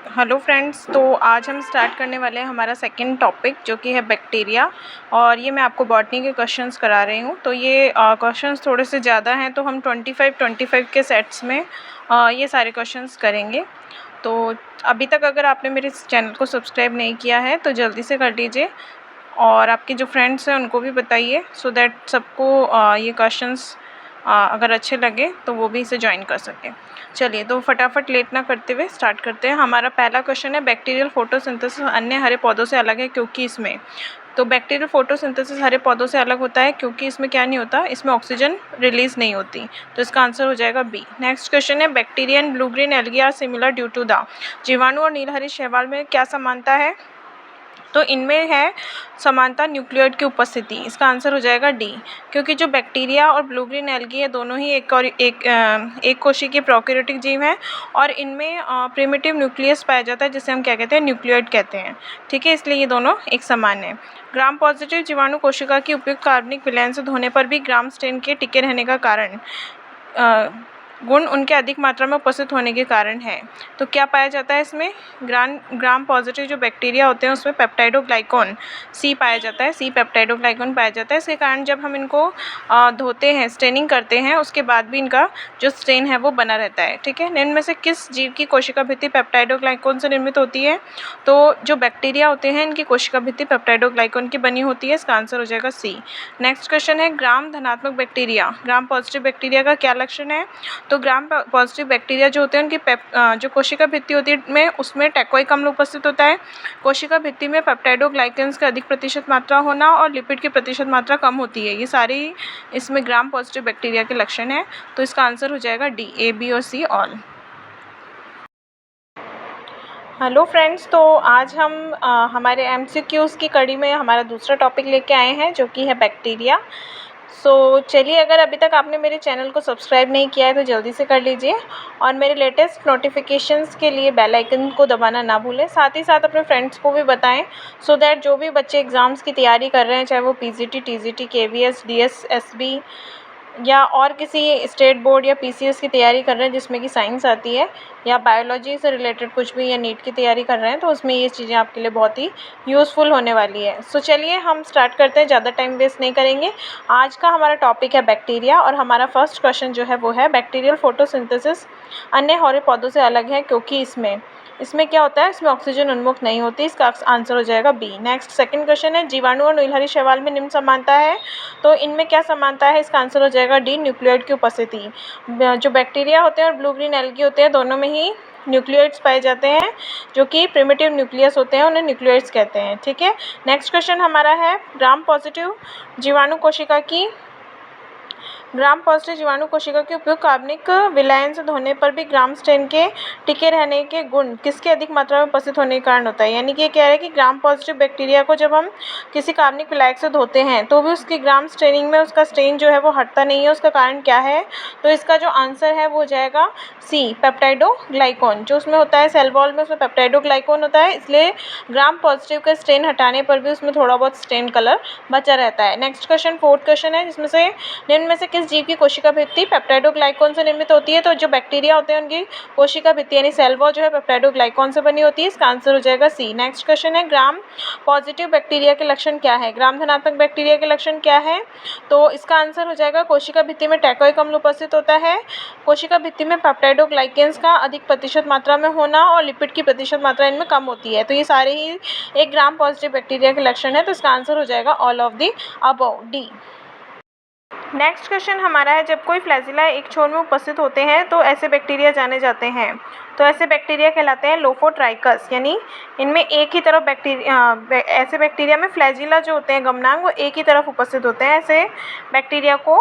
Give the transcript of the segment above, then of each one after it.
Hello friends, तो आज हम स्टार्ट करने वाले हैं हमारा सेकंड टॉपिक जो कि है बैक्टीरिया। और ये मैं आपको बॉटनी के क्वेश्चंस करा रही हूँ। तो ये क्वेश्चंस थोड़े से ज़्यादा हैं, तो हम 25 के सेट्स में ये सारे क्वेश्चंस करेंगे। तो अभी तक अगर आपने मेरे इस चैनल को सब्सक्राइब नहीं किया है तो जल्दी से कर लीजिए, और आपके जो फ्रेंड्स हैं उनको भी बताइए, सो दैट सबको ये क्वेश्चंस अगर अच्छे लगे तो वो भी इसे ज्वाइन कर सकें। चलिए, तो फटाफट लेट ना करते हुए स्टार्ट करते हैं। हमारा पहला क्वेश्चन है, बैक्टीरियल फोटोसिंथेसिस अन्य हरे पौधों से अलग है क्योंकि इसमें। तो बैक्टीरियल फोटोसिंथेसिस हरे पौधों से अलग होता है क्योंकि इसमें क्या नहीं होता, इसमें ऑक्सीजन रिलीज नहीं होती। तो इसका आंसर हो जाएगा बी। नेक्स्ट क्वेश्चन है, bacteria and blue green algae are similar due to the. जीवाणु और नीलहरी शैवाल में क्या समानता है? तो इनमें है समानता न्यूक्लियोइड की उपस्थिति। इसका आंसर हो जाएगा डी, क्योंकि जो बैक्टीरिया और ब्लू ग्रीन एल्गी है दोनों ही एक कोशिकीय प्रोकैरियोटिक जीव हैं, और इनमें प्रिमिटिव न्यूक्लियस पाया जाता है जिसे हम क्या कहते हैं, न्यूक्लियोइड कहते हैं। ठीक है, इसलिए ये दोनों एक समान है। ग्राम पॉजिटिव जीवाणु कोशिका की उपयुक्त कार्बनिक विलयन से धोने पर भी ग्राम स्टेन के टिके रहने का कारण गुण उनके अधिक मात्रा में उपस्थित होने के कारण है। तो क्या पाया जाता है इसमें? ग्राम पॉजिटिव जो बैक्टीरिया होते हैं उसमें पेप्टाइडोग्लाइकॉन सी पाया जाता है, सी पेप्टाइडोग्लाइकॉन पाया जाता है। इसके कारण जब हम इनको धोते हैं, स्टेनिंग करते हैं, उसके बाद भी इनका जो स्टेन है वो बना रहता है। ठीक है, इनमें से किस जीव की कोशिका भित्ति पेप्टाइडोग्लाइकॉन से निर्मित होती है? तो जो बैक्टीरिया होते हैं इनकी कोशिका भित्ति पेप्टाइडोग्लाइकॉन की बनी होती है। इसका आंसर हो जाएगा सी। नेक्स्ट क्वेश्चन है, ग्राम धनात्मक बैक्टीरिया, ग्राम पॉजिटिव बैक्टीरिया का क्या लक्षण है? तो ग्राम पॉजिटिव बैक्टीरिया जो होते हैं उनकी जो कोशिका भित्ति होती है में उसमें टैकोइक अम्ल उपस्थित होता है। कोशिका भित्ति में पेप्टाइडोग्लाइकेंस का अधिक प्रतिशत मात्रा होना और लिपिड की प्रतिशत मात्रा कम होती है। ये सारी इसमें ग्राम पॉजिटिव बैक्टीरिया के लक्षण हैं। तो इसका आंसर हो जाएगा डी, ए, बी और सी ऑल। हेलो फ्रेंड्स, तो आज हम हमारे MCQs की कड़ी में हमारा दूसरा टॉपिक लेके आए हैं जो कि है बैक्टीरिया। चलिए, अगर अभी तक आपने मेरे चैनल को सब्सक्राइब नहीं किया है तो जल्दी से कर लीजिए, और मेरे लेटेस्ट नोटिफिकेशंस के लिए बेल आइकन को दबाना ना भूलें। साथ ही साथ अपने फ्रेंड्स को भी बताएं, सो दैट जो भी बच्चे एग्ज़ाम्स की तैयारी कर रहे हैं, चाहे वो PGT, TGT, KVS, DS, SB या और किसी स्टेट बोर्ड या PCS की तैयारी कर रहे हैं जिसमें कि साइंस आती है, या बायोलॉजी से रिलेटेड कुछ भी, या नीट की तैयारी कर रहे हैं, तो उसमें ये चीज़ें आपके लिए बहुत ही यूज़फुल होने वाली है। चलिए हम स्टार्ट करते हैं, ज़्यादा टाइम वेस्ट नहीं करेंगे। आज का हमारा टॉपिक है बैक्टीरिया, और हमारा फर्स्ट क्वेश्चन जो है वो है, बैक्टीरियल फोटोसिंथेसिस अन्य हरे पौधों से अलग है क्योंकि इसमें क्या होता है, इसमें ऑक्सीजन उन्मुख नहीं होती। इसका आंसर हो जाएगा बी। नेक्स्ट सेकंड क्वेश्चन है, जीवाणु और नीलहरी शैवाल में निम्न समानता है। तो इनमें क्या समानता है? इसका आंसर हो जाएगा डी, न्यूक्लियोइड की उपस्थिति। जो बैक्टीरिया होते हैं और ब्लू ग्रीन एल्गी होते हैं दोनों में ही न्यूक्लियोइड्स पाए जाते हैं, जो कि प्रिमिटिव न्यूक्लियस होते हैं, उन्हें न्यूक्लियोइड्स कहते हैं। ठीक है, नेक्स्ट क्वेश्चन हमारा है, ग्राम पॉजिटिव जीवाणु कोशिका की उपयोग कार्बनिक विलयन से धोने पर भी ग्राम स्टेन के टिके रहने के गुण किसके अधिक मात्रा में उपस्थित होने के कारण होता है? यानी कि ये कह रहे हैं कि ग्राम पॉजिटिव बैक्टीरिया को जब हम किसी कार्बनिक विलायक से धोते हैं तो भी उसकी ग्राम स्टेनिंग में उसका स्टेन जो है वो हटता नहीं है। उसका कारण क्या है? तो इसका जो आंसर है वो हो जाएगा सी, पेप्टाइडोग्लाइकॉन। जो उसमें होता है सेल वॉल में, उसमें पेप्टाइडोग्लाइकॉन होता है, इसलिए ग्राम पॉजिटिव का स्टेन हटाने पर भी उसमें थोड़ा बहुत स्टेन कलर बचा रहता है। नेक्स्ट क्वेश्चन, फोर्थ क्वेश्चन है, जिसमें से निम्न में से किस जीव की कोशिका भित्ति पेप्टाइडोग्लाइकॉन से निर्मित होती है? तो जो बैक्टीरिया होते हैं उनकी कोशिका भित्ति यानी सेल वॉल जो है पेप्टाइडोग्लाइकॉन से बनी होती है। इसका आंसर हो जाएगा सी। नेक्स्ट क्वेश्चन है, ग्राम पॉजिटिव बैक्टीरिया के लक्षण क्या है? ग्राम धनात्मक बैक्टीरिया के लक्षण क्या है? तो इसका आंसर हो जाएगा, कोशिका भित्ति में टैकोइक अम्ल उपस्थित होता है, कोशिका भित्ति में पेप्टाइडोग्लाइकेंस का अधिक प्रतिशत मात्रा में होना, और लिपिड की प्रतिशत मात्रा इनमें कम होती है। तो ये सारे ही एक ग्राम पॉजिटिव बैक्टीरिया के लक्षण है। तो इसका आंसर हो जाएगा all of the above, D. Next question हमारा है, जब कोई फ्लैजिला एक छोर में उपस्थित होते हैं तो ऐसे बैक्टीरिया जाने जाते हैं। तो ऐसे बैक्टीरिया कहलाते हैं लोफोट्राइकस, यानी इनमें एक ही तरफ ऐसे बैक्टीरिया में फ्लैजिला जो होते हैं गमनांग वो एक ही तरफ उपस्थित होते हैं। ऐसे बैक्टीरिया को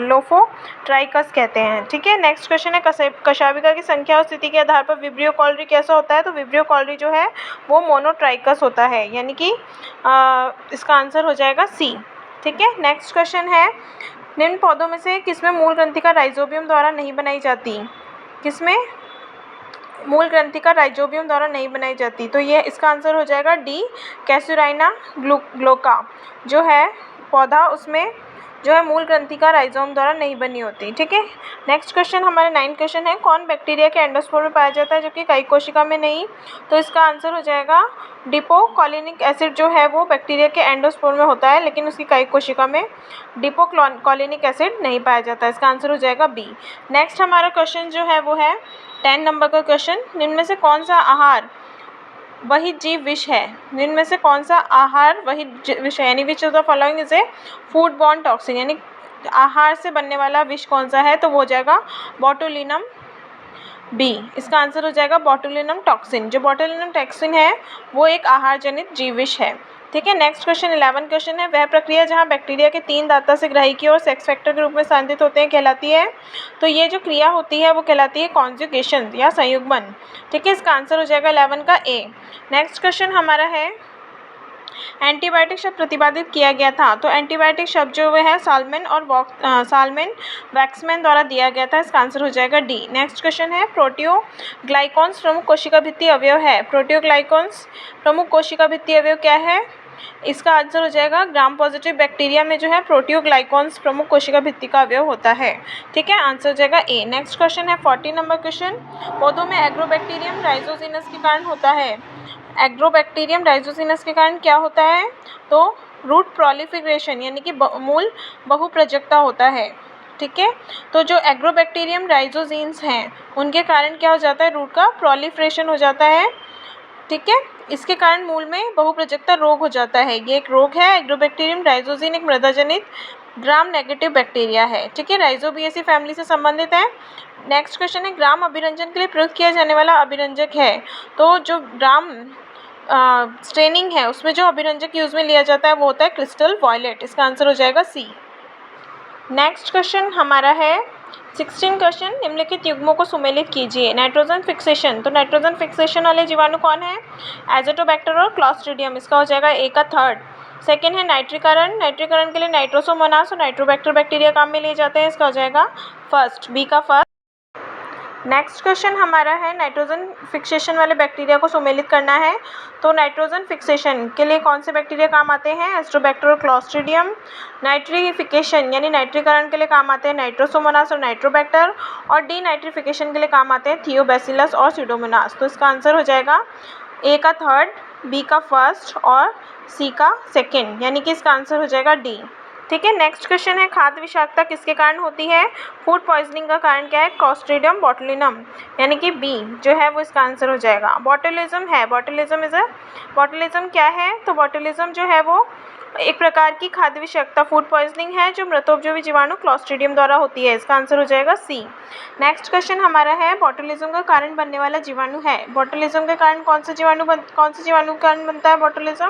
लोफोट्राइकस कहते हैं। ठीक है, नेक्स्ट क्वेश्चन है, कशाभिका की संख्या और स्थिति के आधार पर विब्रियो कॉलरी कैसा होता है? तो विब्रियो कॉलरी जो है वो मोनोट्राइकस होता है, यानी कि इसका आंसर हो जाएगा सी। ठीक है, नेक्स्ट क्वेश्चन है, निम्न पौधों में से किसमें मूल ग्रंथि का राइजोबियम द्वारा नहीं बनाई जाती? किसमें मूल ग्रंथि का राइजोबियम द्वारा नहीं बनाई जाती? तो ये इसका आंसर हो जाएगा डी, कैसुराइना ग्लोका जो है पौधा, उसमें जो है मूल ग्रंथिका राइजोम द्वारा नहीं बनी होती। ठीक है, नेक्स्ट क्वेश्चन हमारा 9 क्वेश्चन है, कौन बैक्टीरिया के एंडोस्पोर में पाया जाता है जो कि कई कोशिका में नहीं? तो इसका आंसर हो जाएगा डिपोकॉलिनिक एसिड जो है वो बैक्टीरिया के एंडोस्पोर में होता है, लेकिन उसकी कई कोशिका में डिपोकॉलिनिक एसिड नहीं पाया जाता है। इसका आंसर हो जाएगा बी। नेक्स्ट हमारा क्वेश्चन जो है वो है 10 नंबर का क्वेश्चन, निम्न में से कौन सा आहार वही जीव विष है? निम्न में से कौन सा आहार वही विष है, यानी which of the following is a food borne toxin, यानी आहार से बनने वाला विष कौन सा है? तो वो हो जाएगा बोटुलिनम बी। इसका आंसर हो जाएगा बोटुलिनम टॉक्सिन। जो बोटुलिनम टॉक्सिन है वो एक आहार जनित जीव विष है। ठीक है, नेक्स्ट क्वेश्चन 11 क्वेश्चन है, वह प्रक्रिया जहां बैक्टीरिया के 3 दाता से ग्राही और सेक्स फैक्टर के रूप में स्थानांतरित होते हैं कहलाती है? तो ये जो क्रिया होती है वो कहलाती है कॉन्जुगेशन या संयुग्मन। ठीक है, इसका आंसर हो जाएगा 11 का ए। नेक्स्ट क्वेश्चन हमारा है, एंटीबायोटिक शब्द प्रतिपादित किया गया था। तो एंटीबायोटिक शब्द जो है साल्मन और साल्मन वैक्समैन द्वारा दिया गया था। इसका आंसर हो जाएगा डी। नेक्स्ट क्वेश्चन है, प्रोटियोग्लाइकॉन्स प्रमुख कोशिका भित्ति अवयव है। प्रोटियोग्लाइकॉन्स प्रमुख कोशिका भित्ति अवयव क्या है? इसका आंसर हो जाएगा ग्राम पॉजिटिव बैक्टीरिया में जो है प्रोटियोग्लाइकॉन्स प्रमुख कोशिका भित्ति का अवयव होता है। ठीक है, आंसर हो जाएगा ए। नेक्स्ट क्वेश्चन है 40 नंबर क्वेश्चन, पौधों में एग्रोबैक्टीरियम राइजोजिनस के कारण होता है। एग्रोबैक्टीरियम राइजोजिनस के कारण क्या होता है? तो रूट प्रोलिफरेशन, यानी कि मूल बहुप्रजकता होता है। ठीक है, तो जो एग्रोबैक्टीरियम राइजोजीन्स हैं उनके कारण क्या हो जाता है? रूट का प्रोलिफरेशन हो जाता है। ठीक है, इसके कारण मूल में बहुप्रजकता रोग हो जाता है। ये एक रोग है। एग्रोबैक्टीरियम राइजोजीन एक मृदा जनित ग्राम नेगेटिव बैक्टीरिया है। ठीक है, राइजोबिएसी फैमिली से संबंधित है। नेक्स्ट क्वेश्चन है, ग्राम अभिरंजन के लिए प्रयुक्त किया जाने वाला अभिरंजक है। तो जो ग्राम स्टेनिंग है उसमें जो अभिरंजक यूज में लिया जाता है वो होता है क्रिस्टल वॉयलेट। इसका आंसर हो जाएगा सी। नेक्स्ट क्वेश्चन हमारा है 16 क्वेश्चन, निम्नलिखित युग्मों को सुमेलित कीजिए। नाइट्रोजन फिक्सेशन, तो नाइट्रोजन फिक्सेशन वाले जीवाणु कौन है? एजोटोबैक्टर और क्लॉस्ट्रिडियम। इसका हो जाएगा ए का थर्ड। सेकेंड है नाइट्रीकरण, नाइट्रीकरण के लिए नाइट्रोसोमोनास और नाइट्रोबैक्टर बैक्टीरिया काम में लिए जाते हैं। इसका हो जाएगा फर्स्ट, बी का फर्स्ट। नेक्स्ट क्वेश्चन हमारा है, नाइट्रोजन फिक्सेशन वाले बैक्टीरिया को सुमेलित करना है। तो नाइट्रोजन फिक्सेशन के लिए कौन से बैक्टीरिया काम आते हैं? एस्ट्रोबैक्टर और क्लॉस्ट्रिडियम। नाइट्रीफिकेशन यानी नाइट्रीकरण के लिए काम आते हैं नाइट्रोसोमोनास और नाइट्रोबैक्टर। और डी नाइट्रीफिकेशन के लिए काम आते हैं थियोबैसिलस और स्यूडोमोनास। तो इसका आंसर हो जाएगा ए का थर्ड, बी का फर्स्ट और सी का सेकेंड, यानी कि इसका आंसर हो जाएगा डी। ठीक है, नेक्स्ट क्वेश्चन है, खाद्य विषाक्तता किसके कारण होती है? फूड पॉइजनिंग का कारण क्या है? क्लॉस्ट्रिडियम बोटुलिनम, यानी कि बी जो है वो इसका आंसर हो जाएगा। बोटुलिज्म है, बोटुलिज्म क्या है? तो बोटुलिज्म जो है वो एक प्रकार की खाद्य विषाक्तता फूड पॉइजनिंग है जो मृतोपजीवी जीवाणु क्लॉस्ट्रिडियम द्वारा होती है। इसका आंसर हो जाएगा सी। नेक्स्ट क्वेश्चन हमारा है, बोटुलिज्म का कारण बनने वाला जीवाणु है। बोटुलिज्म के कारण कौन से जीवाणु के कारण बनता है बोटुलिज्म?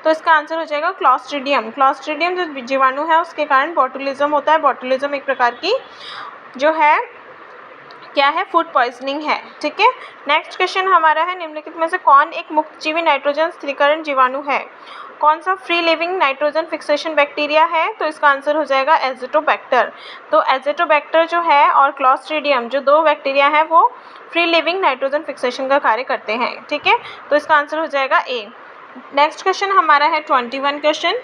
तो इसका आंसर हो जाएगा क्लॉस्ट्रिडियम। क्लॉस्ट्रिडियम जो जीवाणु है उसके कारण बोटुलिज्म होता है। बोटुलिज्म एक प्रकार की जो है क्या है? फूड पॉइजनिंग है। ठीक है, नेक्स्ट क्वेश्चन हमारा है, निम्नलिखित में से कौन एक मुक्तजीवी नाइट्रोजन स्थिरीकरण जीवाणु है? कौन सा free living nitrogen fixation bacteria है? तो इसका आंसर हो जाएगा एज़ोटोबैक्टर। तो एज़ोटोबैक्टर जो है और क्लॉस्ट्रिडियम जो दो बैक्टीरिया हैं वो फ्री लिविंग नाइट्रोजन फिक्सेशन का कार्य करते हैं। ठीक है, तो इसका आंसर हो जाएगा ए। नेक्स्ट क्वेश्चन हमारा है 21 क्वेश्चन,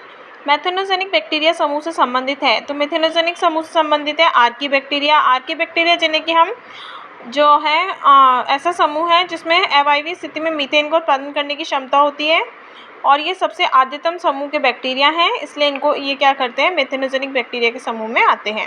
मेथेनोजेनिक बैक्टीरिया समूह से संबंधित है। तो मेथेनोजेनिक समूह से संबंधित है आर्की बैक्टीरिया जिन्हें कि हम जो है ऐसा समूह है जिसमें अवायवीय स्थिति में मीथेन को उत्पादन करने की क्षमता होती है और ये सबसे आद्यतम समूह के बैक्टीरिया हैं, इसलिए इनको ये क्या करते हैं? मेथेनोजेनिक बैक्टीरिया के समूह में आते हैं।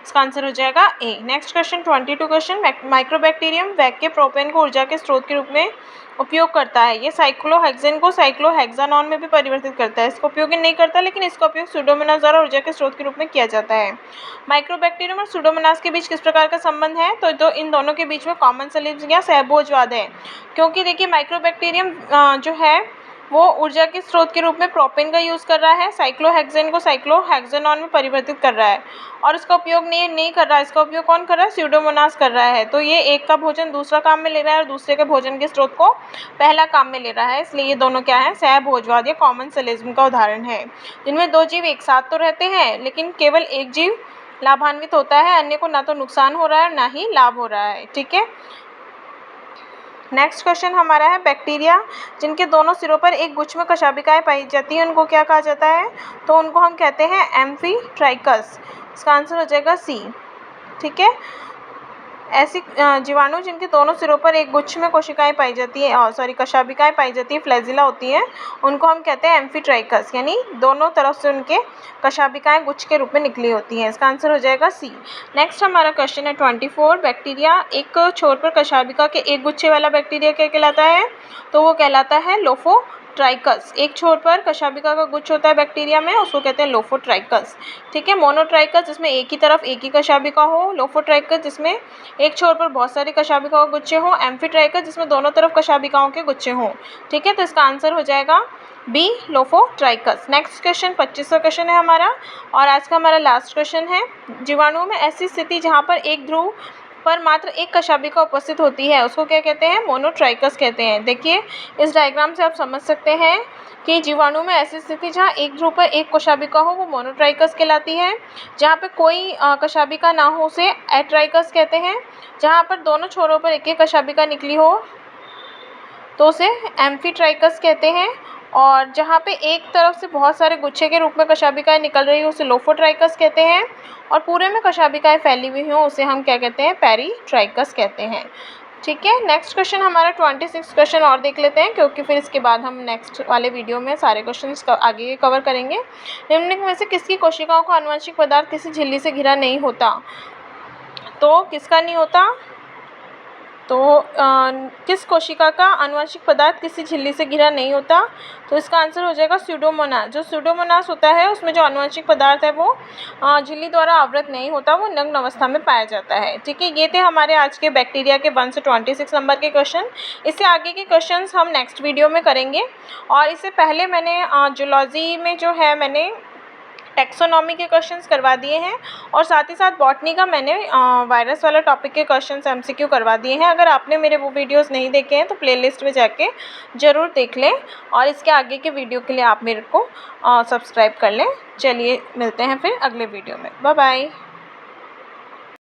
इसका आंसर हो जाएगा A. Next question 22 question, mycobacterium vacuum propane को ऊर्जा के स्रोत के रूप में उपयोग करता है। ये साइक्लोहेक्सेन को साइक्लोहेक्सानॉन में भी परिवर्तित करता है। इसका उपयोग नहीं करता, लेकिन इसका उपयोग स्यूडोमोनास द्वारा ऊर्जा के स्रोत के रूप में किया जाता है। माइक्रोबैक्टीरियम और स्यूडोमोनास के बीच किस प्रकार का संबंध है? तो इन दोनों के बीच में कॉमन सेलिब्स या सहभोजवाद है, क्योंकि देखिए माइक्रोबैक्टीरियम जो है वो ऊर्जा के स्रोत के रूप में प्रोपेन का यूज़ कर रहा है, साइक्लोहेक्सेन को साइक्लोहेक्सानॉन में परिवर्तित कर रहा है और इसका उपयोग नहीं कर रहा है। इसका उपयोग कौन कर रहा है? स्यूडोमोनास कर रहा है। तो ये एक का भोजन दूसरा काम में ले रहा है और दूसरे के भोजन के स्रोत को पहला काम में ले रहा है, इसलिए ये दोनों क्या है? सहभोजवाद या कॉमन सेलिज्म का उदाहरण है, जिनमें दो जीव एक साथ तो रहते हैं लेकिन केवल एक जीव लाभान्वित होता है, अन्य को ना तो नुकसान हो रहा है ना ही लाभ हो रहा है। ठीक है, नेक्स्ट क्वेश्चन हमारा है बैक्टीरिया जिनके दोनों सिरों पर एक गुच्छ में कशाभिकाएँ पाई जाती हैं उनको क्या कहा जाता है? तो उनको हम कहते हैं एम्फीट्राइकस। इसका आंसर हो जाएगा सी। ठीक है, ऐसी जीवाणु जिनके दोनों सिरों पर एक गुच्छ में कोशिकाएं पाई जाती हैं कशाभिकाएँ पाई जाती हैं, फ्लैजिला होती हैं, उनको हम कहते हैं एम्फीट्राइकस, यानी दोनों तरफ से उनके कशाभिकाएँ गुच्छ के रूप में निकली होती हैं। इसका आंसर हो जाएगा सी। नेक्स्ट हमारा क्वेश्चन है 24। बैक्टीरिया एक छोर पर कशाभिका के एक गुच्छे वाला बैक्टीरिया क्या कहलाता है? तो वो कहलाता है लोफोट्राइकस। एक छोर पर कशाभिका का गुच्छ होता है बैक्टीरिया में, उसको कहते हैं लोफोट्राइकस। ठीक है, मोनोट्राइकस जिसमें एक ही तरफ एक ही कशाभिका हो, लोफोट्राइकस जिसमें एक छोर पर बहुत सारी कशाभिकाओं के गुच्छे हों, एम्फीट्राइकस जिसमें दोनों तरफ कशाभिकाओं के गुच्छे हों। ठीक है, तो इसका आंसर हो जाएगा बी, लोफोट्राइकस। नेक्स्ट क्वेश्चन 25वां क्वेश्चन है हमारा और आज का हमारा लास्ट क्वेश्चन है। जीवाणुओं में ऐसी स्थिति जहाँ पर एक ध्रुव पर मात्र एक कशाभिका उपस्थित होती है उसको क्या कहते हैं? मोनोट्राइकस कहते हैं। देखिए इस डायग्राम से आप समझ सकते हैं कि जीवाणु में ऐसी स्थिति जहाँ एक ध्रुव पर एक कशाभिका हो वो मोनोट्राइकस कहलाती है। जहाँ पे कोई कशाभिका ना हो उसे एट्राइकस कहते हैं। जहाँ पर दोनों छोरों पर एक एक कशाभिका निकली हो तो उसे एम्फीट्राइकस कहते हैं। और जहाँ पे एक तरफ से बहुत सारे गुच्छे के रूप में कशाभिकाएँ निकल रही हो उसे लोफोट्राइकस कहते हैं। और पूरे में कशाभिकाएँ फैली हुई हों उसे हम क्या कहते हैं? पेरीट्राइकस कहते हैं। ठीक है, नेक्स्ट क्वेश्चन हमारा 26 क्वेश्चन और देख लेते हैं क्योंकि फिर इसके बाद हम नेक्स्ट वाले वीडियो में सारे क्वेश्चंस आगे कवर करेंगे। निम्नलिखित में से किसकी कोशिकाओं का आनुवंशिक पदार्थ किसी झिल्ली से घिरा नहीं होता? तो किसका नहीं होता? तो किस कोशिका का आनुवंशिक पदार्थ किसी झिल्ली से घिरा नहीं होता? तो इसका आंसर हो जाएगा स्यूडोमोनास। जो स्यूडोमोनास होता है उसमें जो आनुवंशिक पदार्थ है वो झिल्ली द्वारा आवृत नहीं होता, वो नग्न अवस्था में पाया जाता है। ठीक है, ये थे हमारे आज के बैक्टीरिया के 1 से 26 नंबर के क्वेश्चन। इससे आगे के क्वेश्चंस हम नेक्स्ट वीडियो में करेंगे। और इससे पहले मैंने जूलॉजी में जो है मैंने टैक्सोनॉमी के क्वेश्चंस करवा दिए हैं और साथ ही साथ बॉटनी का मैंने वायरस वाला टॉपिक के क्वेश्चंस एमसीक्यू करवा दिए हैं। अगर आपने मेरे वो वीडियोस नहीं देखे हैं तो प्लेलिस्ट में जाके ज़रूर देख लें और इसके आगे के वीडियो के लिए आप मेरे को सब्सक्राइब कर लें। चलिए मिलते हैं फिर अगले वीडियो में। Bye bye.